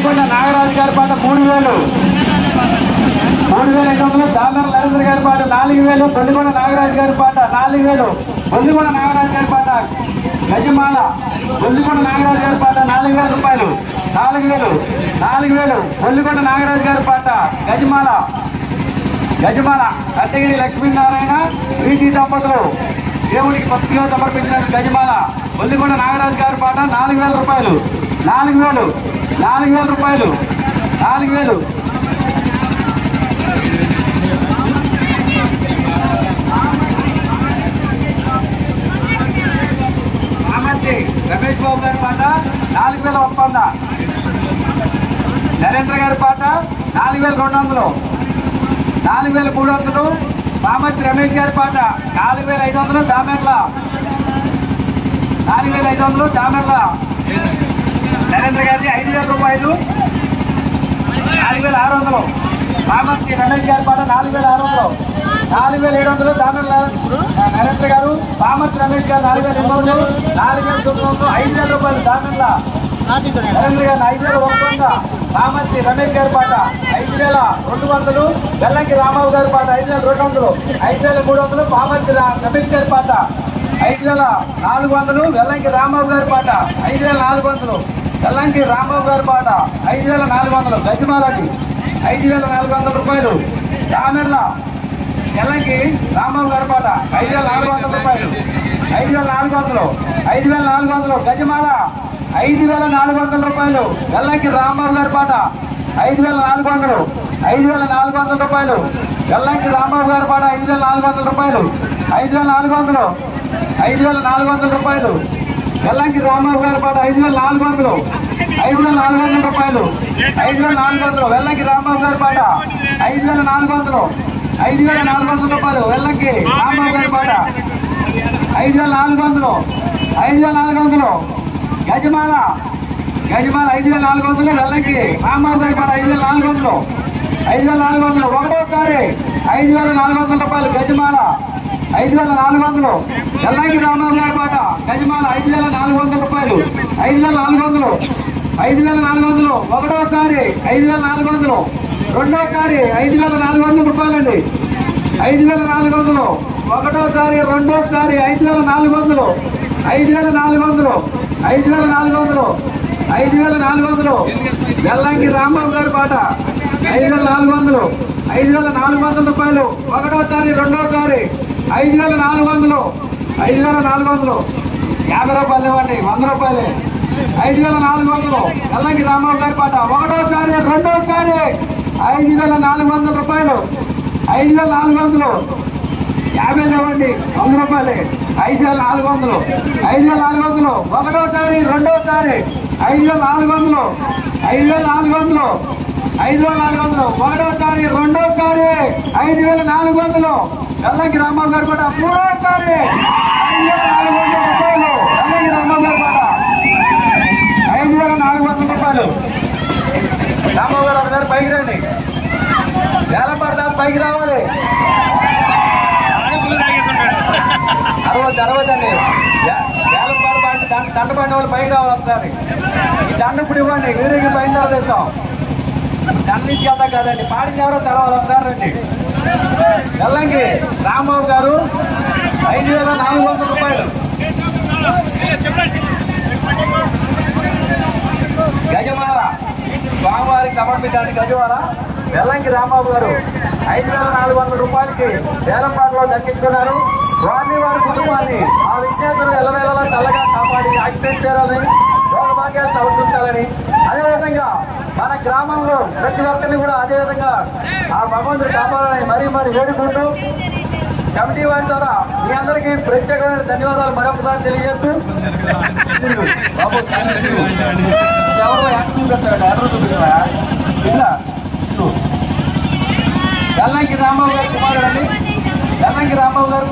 బొల్లికొండ నాగరాజు గారి పాట 3000, 3500 దామెర నరేంద్ర గారి పాట 4000, బొల్లికొండ నాగరాజు గారి పాట 4000, బొల్లికొండ నాగరాజు గారి పాట గజమాల, బొల్లికొండ నాగరాజు గారి పాట 4000 రూపాయలు, 4000, బొల్లికొండ నాగరాజు గారి పాట గజమాల అత్తగిరి లక్ష్మీనారాయణ వీటి దంపతులు దేవుడికి భక్తిగా సమర్పించిన గజమాల, బొల్లికొండ నాగరాజు గారి పాట 4000 రూపాయలు, 4000 రూపాయలు, 4000. రమేష్ బాబు గారి పాట 4000 ఒప్పంద, నరేంద్ర గారి పాట 4200, 4300, మామతి రమేష్ గారి పాట 4500 దామెర్ల, 4500 దామెర్ల నరేంద్ర గారి 5000 రూపాయలు, 4600, మామతి రమేష్ గారి పాట 4600, 4700 దామెర్ల నరేంద్ర గారు, మామతి రమేష్ గారు 4200, 4900, 5000 రూపాయలు దామెర్ల నరేంద్ర గారు 5000 ఒప్పంద, మామతి రమేష్ గారి పాట 5200, వెల్లంకి రామారావు గారి పాట 5200, 5300, మామతి రమేష్ గారి పాట 5400, వెల్లంకి రామారావు గారి పాట 5400, వెల్లంకి రామారావు గారి పాట 5400, గజమాలకి 5400 రూపాయలు, దామెర్ల వెల్లంకి రామారావు గారి పాట 5400 రూపాయలు, 5400, గజమాల 5400 రూపాయలు, వెల్లంకి రామారావు గారి పాట 5400, 5400 రూపాయలు, వెల్లంకి రామారావు గారి పాట 5400 రూపాయలు, 5400, 5400 రూపాయలు, వెల్లంకి రామారావు గారి పాట 5400, 5400 రూపాయలు, 5400, వెల్లంకి రామారావు గారి పాట 5400, 5400 రూపాయలు, వెల్లంకి రామారావు గారి పాట 5400, 5400, గజమాల 5400, వెల్లంకి రామారావు గారి పాట 5400, 5400, ఒకటోసారి 5400 రూపాయలు, గజమాల 5400, వెల్లంకి రామారావు గారి పాట గజమాల 5400 రూపాయలు, 5400, 5400, ఒకటోసారి 5400, రెండోసారి 5400 రూపాయలండి, 5400, ఒకటోసారి రెండోసారి 5400, 5400, 5400, 5400, వెల్లంకి రామారావు గారి పాట 5400, 5400 రూపాయలు, ఒకటోసారి రెండోసారి 5400, 5400, 50 రూపాయలు ఇవ్వండి, 100 రూపాయలే, 5400, వెల్లంకి రామారావు గారి పాట ఒకటోసారి రెండోసారి 5400 రూపాయలు, 5400, 50 ఇవ్వండి, 100 రూపాయలే, 5400, 5400, ఒకటోసారి రెండోసారి 5400, 5400, 5400, ఒకటోసారి రెండోసారి 5400, వెల్లంకి రామారావు గారి పాట మూడోసారి 5400 రూపాయలు, వెల్లంకి రామారావు గారి పాట 5400 రూపాయలు. రామారావు గారు ఒకసారి పైకి రండి, వేలం పడతారు, పైకి రావాలి, 60 అండి, వేలం పడబడి దండ పడిన వాళ్ళు పైకి రావాలి ఒకసారి, ఈ దండ ఇప్పుడు ఇవ్వండి, వీరికి పైన తెస్తాం, దండ ఇచ్చేద్దాం కదండి, పాడింది ఎవరో తెలవాలి, ఒకసారి రండి. వెల్లంకి రాంబాబు గారు 5400 రూపాయలు, గజమాల స్వామివారికి సమర్పించడానికి గజమాల వెల్లంకి రాంబాబు గారు 5400 రూపాయలకి వేలంపాటలో దక్కించుకున్నారు. వారిని వారి కుటుంబాన్ని ఆ విజ్ఞాతులు ఎల్లవేళలా చల్లగా కాపాడి యాక్సిడెంట్ చేయాలని, రోగ భాగ్యాలు సమర్పించాలని, అదేవిధంగా మన గ్రామంలో ప్రతి ఒక్కరిని కూడా అదేవిధంగా ఆ భగవంతుడు కాపాడాలని మరీ వేడుకుంటూ కమిటీ వారి ద్వారా మీ అందరికీ ప్రత్యేకమైన ధన్యవాదాలు మరొకసారి తెలియజేస్తూ, ఎవరో యాక్సిడెంట్ పెట్టాడు ఇట్లా వెల్లంకి రాంబాబు గారి కుమారుడు అండి, వెల్లంకి రాంబాబు గారు